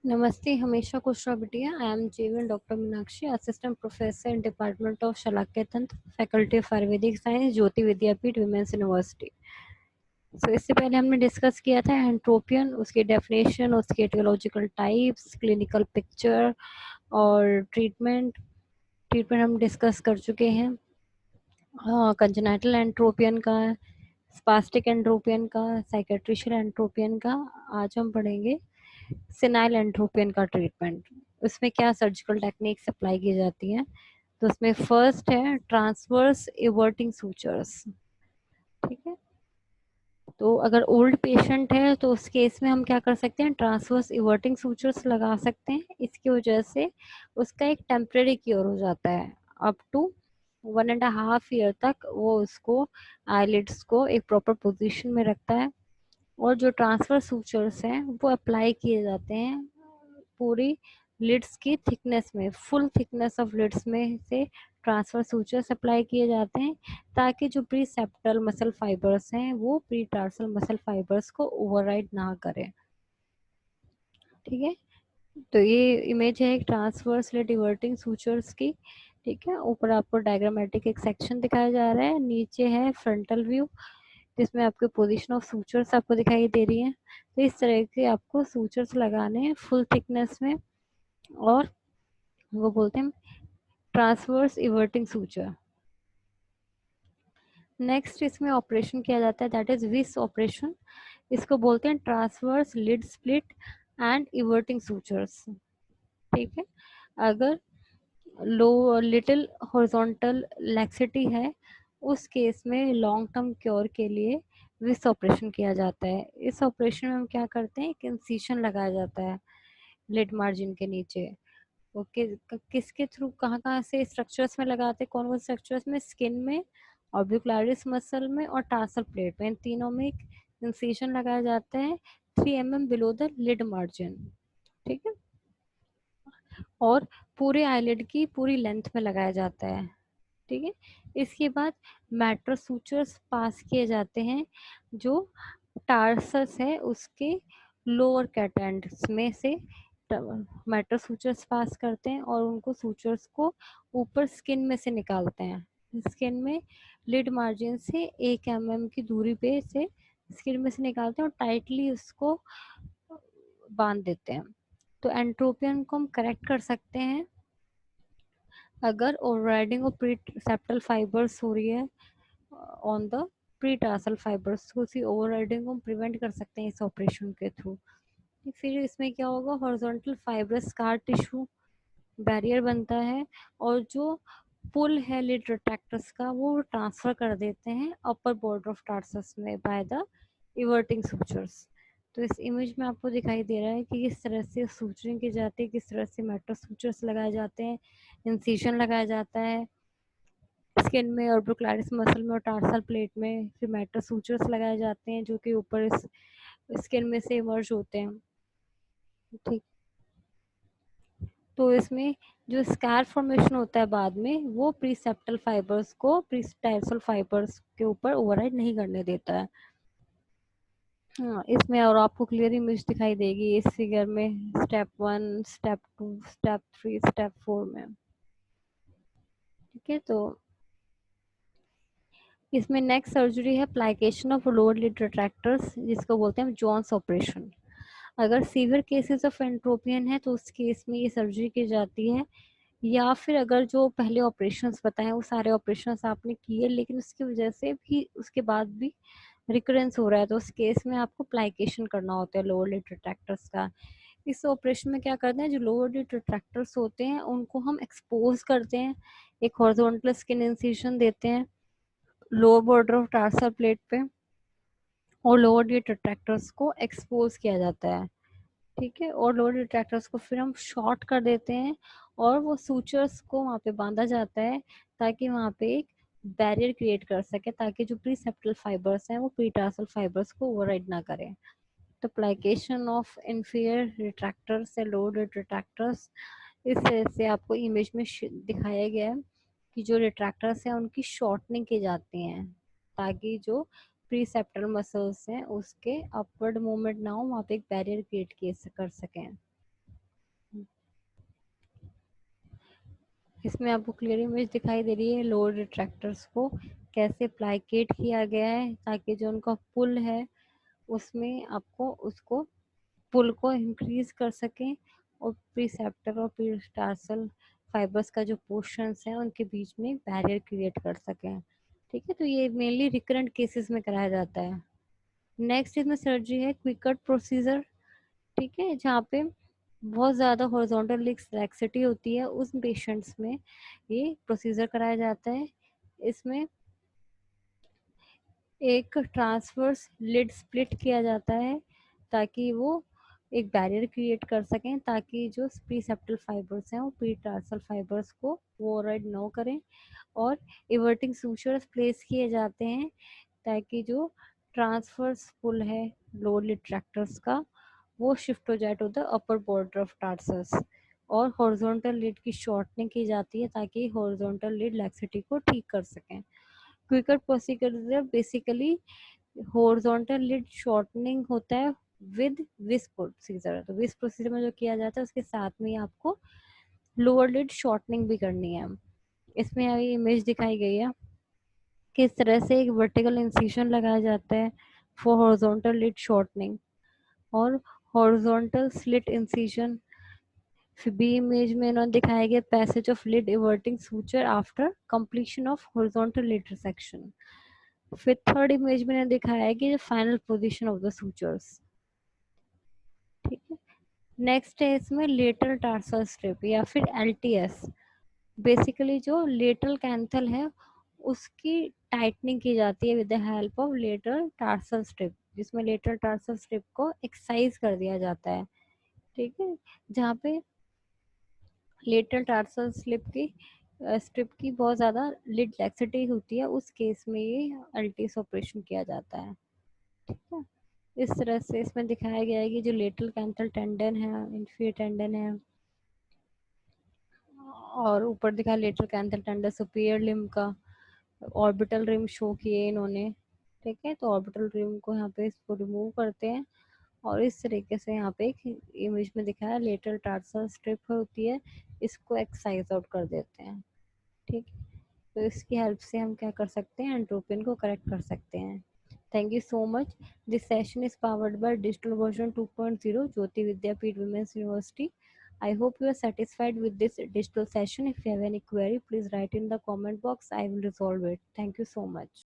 नमस्ते, हमेशा खुश रहो बिटिया। I am Jeevan doctor Meenakshi, assistant professor in department of Shalakya Tantra, faculty of ayurvedic science, Jyoti Vidyapeeth women's university. इससे पहले हमने डिस्कस किया था एंट्रोपियन, उसकी डेफिनेशन, उसके एटियोलॉजिकल टाइप्स, क्लिनिकल पिक्चर और ट्रीटमेंट। हम डिस्कस कर चुके हैं कंजेनाइटल एंट्रोपियन का, स्पास्टिक एंट्रोपियन का, साइकेट्रिशियल एंट्रोपियन का। आज हम पढ़ेंगे सिनाइल एंट्रोपियन का ट्रीटमेंट। उसमें क्या सर्जिकल टेक्निक्स अप्लाई की जाती हैं। तो उसमें फर्स्ट है ट्रांसवर्स इवर्टिंग सूचर्स। ठीक है, तो अगर ओल्ड पेशेंट है तो उस केस में हम क्या कर सकते हैं, ट्रांसवर्स इवर्टिंग सूचर्स लगा सकते हैं। इसकी वजह से उसका एक टेम्परेरी क्योर हो जाता है। अप टू 1.5 ईयर तक वो उसको आईलिड्स को एक प्रॉपर पोजीशन में रखता है। और जो ट्रांसफर सूचर्स हैं वो अप्लाई किए जाते हैं पूरी लिड्स की थिकनेस में, फुल थिकनेस ऑफ लिड्स में से ट्रांसफर सूचर्स अप्लाई किए जाते हैं, ताकि जो प्री सेप्टल मसल फाइबर्स हैं वो प्री टार्सल मसल फाइबर्स को ओवरराइड ना करें। ठीक है, तो ये इमेज है एक ट्रांसवर्स लिड इवर्टिंग सूचर्स की। ठीक है, ऊपर आपको डायग्रामेटिक एक सेक्शन दिखाया जा रहा है, नीचे है फ्रंटल व्यू जिसमें आपके पोजीशन ऑफ सूचर्स आपको दिखाई दे रही है। तो इस तरह के आपको सूचर्स लगाने हैं फुल थिकनेस में, और वो बोलते हैं ट्रांसवर्स इवर्टिंग सूचर। नेक्स्ट इसमें ऑपरेशन किया जाता है, दैट इज विस ऑपरेशन। इसको बोलते हैं transverse lid split and everting sutures. ठीक है, अगर लो लिटिल हॉरिजॉन्टल लैक्सिटी है उस केस में लॉन्ग टर्म क्योर के लिए विस ऑपरेशन किया जाता है। इस ऑपरेशन में हम क्या करते हैं, एक इंसिशन लगाया जाता है लिड मार्जिन के नीचे। ओके, किसके थ्रू, कहाँ कहाँ से स्ट्रक्चर्स में लगाते हैं, कौन कौन स्ट्रक्चर्स में, स्किन में, ऑर्बिकुलरिस मसल में और टार्सल प्लेट में, इन तीनों में एक इंसिशन लगाया जाता है 3 mm below the lid margin. ठीक है, और पूरे आईलिड की पूरी लेंथ में लगाया जाता है। ठीक है, इसके बाद मेट्रो सूचर्स पास किए जाते हैं जो टार्सस है उसके लोअर कैटेंड्स में से। मेट्रो सूचर्स पास करते हैं और उनको सूचर्स को ऊपर स्किन में से निकालते हैं। स्किन में लिड मार्जिन से 1 mm की दूरी पे से स्किन में से निकालते हैं और टाइटली उसको बांध देते हैं। तो एंट्रोपियन को हम करेक्ट कर सकते हैं अगर overriding of pre septal fibres हो रही है on the pre tarsal fibres, को उसी ओवरराइडिंग को हम प्रिवेंट कर सकते हैं इस ऑपरेशन के थ्रू। फिर इसमें क्या होगा, horizontal fibrous scar tissue barrier बनता है, और जो पुल है लिड रिट्रैक्टर्स का वो ट्रांसफर कर देते हैं अपर बॉर्डर ऑफ टार्सस में बाय द इवर्टिंग सूचर्स। तो इस इमेज में आपको दिखाई दे रहा है कि किस तरह से सूचरिंग की जाती है, किस तरह से मेट्रो सूचर्स लगाए जाते हैं, इंसिशन लगाया जाता है स्किन में, ऑर्बिकुलरिस मसल में और टार्सल प्लेट में। फिर मेट्रो सूचर्स लगाए जाते हैं जो कि ऊपर इस स्किन में से इमर्ज होते हैं। ठीक, तो इसमें जो स्कार फॉर्मेशन होता है बाद में वो प्रीसेप्टल फाइबर्स को प्रीटार्सल फाइबर्स के ऊपर ओवरराइड नहीं करने देता है। हाँ, इसमें और आपको क्लियर इमेज दिखाई देगी इस फिगर में, स्टेप 1, स्टेप 2, स्टेप 3, स्टेप 4 में। ठीक है, तो इसमें नेक्स्ट सर्जरी है प्लाइकेशन ऑफ लोअर लिड रिट्रैक्टर्स, जिसको बोलते हैं जॉन्स ऑपरेशन। अगर सीवियर केसेस ऑफ एंट्रोपियन है तो उस केस में ये सर्जरी की जाती है, या फिर अगर जो पहले ऑपरेशंस बताए वो सारे ऑपरेशंस आपने किए लेकिन उसकी वजह से भी उसके बाद भी रिकरेंस हो रहा है, तो उस केस में आपको प्लाइकेशन करना होता है लोअर लिड रिट्रैक्टर्स का। इस ऑपरेशन में क्या करते हैं, जो लोअर लिड रिट्रैक्टर्स होते हैं उनको हम एक्सपोज करते हैं, एक हॉरिजॉन्टल स्किन इंसिशन देते हैं lower border of tarsal plate पे, और लोअर लिड रिट्रैक्टर्स को एक्सपोज किया जाता है। ठीक है, और लोअर रिट्रैक्टर्स को फिर हम शॉर्ट कर देते हैं और वो सूचर्स को वहाँ पे बांधा जाता है ताकि वहाँ पे एक बैरियर क्रिएट कर सके, ताकि जो प्रीसेप्टल फाइबर्स हैं वो प्रीटार्सल फाइबर्स को ओवरराइड ना करें। तो प्लाइकेशन ऑफ इंफीरियर रिट्रैक्टर्स या लोअर रिट्रैक्टर्स, इस तरह से आपको इमेज में दिखाया गया है कि जो रिट्रैक्टर्स हैं उनकी शॉर्टनिंग की जाती हैं ताकि जो प्रीसेप्टल मसल्स हैं उसके अपवर्ड मूवमेंट ना हो, वहाँ पे एक बैरियर क्रिएट कर सकें। इसमें आपको क्लियर इमेज दिखाई दे रही है लोअर रिट्रैक्टर्स को कैसे प्लाइकेट किया गया है ताकि जो उनका पुल है उसमें आपको उसको पुल को इंक्रीज कर सकें और प्रीसेप्टर और प्रीटार्सल फाइबर्स का जो पोर्शंस है उनके बीच में बैरियर क्रिएट कर सकें। ठीक है, तो ये मेनली रिकरेंट केसेस में कराया जाता है। नेक्स्ट इसमें सर्जरी है क्विकट प्रोसीजर। ठीक है, जहाँ पे बहुत ज़्यादा हॉरिजॉन्टल लैक्सिटी होती है उस पेशेंट्स में ये प्रोसीजर कराया जाता है। इसमें एक ट्रांसवर्स लिड स्प्लिट किया जाता है ताकि वो एक बैरियर क्रिएट कर सकें ताकि जो प्रीसेप्टल फाइबर्स हैं वो प्रीटार्सल फाइबर्स को ओवरराइड न करें, और इवर्टिंग सूचर्स प्लेस किए जाते हैं ताकि जो ट्रांसवर्स पुल है लोअर लिड ट्रैक्टर्स का वो शिफ्ट हो जाए to the upper border of tarsus, और हॉरिजॉन्टल लिड की शॉर्टनिंग की जाती है ताकि हॉरिजॉन्टल लिड लैक्सिटी को ठीक कर सकें। Quicker procedure basically horizontal lid shortening होता है विद विस्क प्रोसीजर। तो विस्क प्रोसीजर में जो किया जाता है उसके साथ में आपको लोअर लिड शॉर्टनिंग भी करनी है। इसमें अभी इमेज दिखाई गई है किस तरह से एक वर्टिकल इंसिशन लगाया जाता है फॉर हॉरिजॉन्टल लिड शॉर्टनिंग और horizontal slit incision. B image में इन्होंने दिखाया गया passage of lid everting suture after completion of horizontal lid section. फिर थर्ड इमेज में इन्होंने दिखाया है कि final position of the sutures. ठीक है, नेक्स्ट है इसमें लेटरल टार्सल स्ट्रिप या फिर एलटीएस। बेसिकली जो लेटरल कैंथल है उसकी टाइटनिंग की जाती है with the help of lateral tarsal strip, जिसमें लेटरल टार्सल स्ट्रिप को एक्सरसाइज कर दिया जाता है। ठीक है, जहाँ पे लेटरल टार्सल स्ट्रिप की बहुत ज़्यादा लिड लैक्सिटी होती है उस केस में ये एलटीएस ऑपरेशन किया जाता है। ठीक है, इस तरह से इसमें दिखाया गया है कि जो लेटरल कैंथल टेंडन है, इंफीरियर टेंडन है, और ऊपर दिखा लेटरल कैंथल टेंडन सुपीरियर लिम्ब का ऑर्बिटल रिम शो किए इन्होंने। ठीक है, तो ऑर्बिटल रिम को यहाँ पे इसको रिमूव करते हैं और इस तरीके से यहाँ पे एक इमेज में दिखाया लेटरल टार्सल स्ट्रिप होती है, इसको एक्सरसाइज आउट कर देते हैं। ठीक है, तो इसकी हेल्प से हम क्या कर सकते हैं, एंट्रोपियन को करेक्ट कर सकते हैं। Thank you so much. This session is powered by digital version 2.0 Jyoti Vidyapeeth Women's University. I hope you are satisfied with this digital session. If you have any query, please write in the comment box. I will resolve it. Thank you so much.